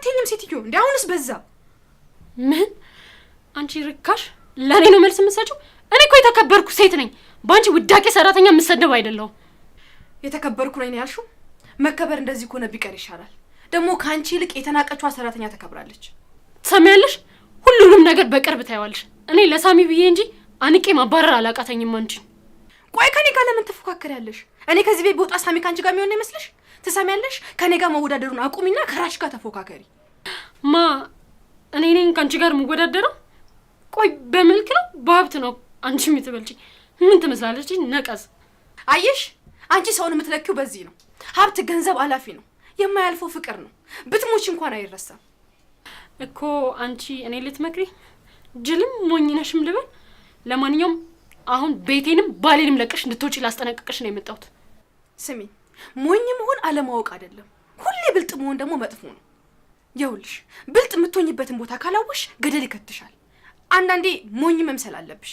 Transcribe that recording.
አትይኝም ሴትዮ? እንዴ አሁንስ በዛ። ምን አንቺ ርካሽ ለኔ ነው መልስ የምትሰጪው? እኔ እኮ የተከበርኩ ሴት ነኝ። ባንቺ ውዳቄ ሰራተኛ የምሰደብ አይደለሁ። የተከበርኩ ነኝ ያልሽው? መከበር እንደዚህ ከሆነ ቢቀር ይሻላል። ደግሞ ካንቺ ይልቅ የተናቀችዋ ሰራተኛ ተከብራለች። ትሰሚያለሽ? ሁሉንም ነገር በቅርብ ታይዋለሽ። እኔ ለሳሚ ብዬ እንጂ አንቄ ማባረር አላቃተኝም አንቺ። ቆይ ከኔ ጋር ለምን ትፎካከሪያለሽ? እኔ ከዚህ ቤት በወጣ ሳሚ ካንቺ ጋር የሚሆን ነው ይመስልሽ? ትሰሚያለሽ? ከኔ ጋር መወዳደሩን አቁሚና ከራስሽ ጋር ተፎካከሪ። ማ እኔ ነኝ ካንቺ ጋር የምወዳደረው? ቆይ በመልክ ነው በሀብት ነው አንቺ የምትበልጪ? ምን ትመስላለች ነቀዝ? አየሽ፣ አንቺ ሰውን የምትለኪው በዚህ ነው። ሀብት ገንዘብ አላፊ ነው፣ የማያልፈው ፍቅር ነው። ብትሞች እንኳን አይረሳም እኮ። አንቺ እኔ ልትመክሪ ጅልም ሞኝነሽም ልበል? ለማንኛውም አሁን ቤቴንም ባሌንም ለቀሽ እንድትወጪ ላስጠነቅቅሽ ነው የመጣሁት። ስሚ፣ ሞኝ መሆን አለማወቅ አይደለም፣ ሁሌ ብልጥ መሆን ደግሞ መጥፎ ነው። ይኸውልሽ፣ ብልጥ የምትሆኝበትን ቦታ ካላወሽ ገደል ይከትሻል። አንዳንዴ ሞኝ መምሰል አለብሽ።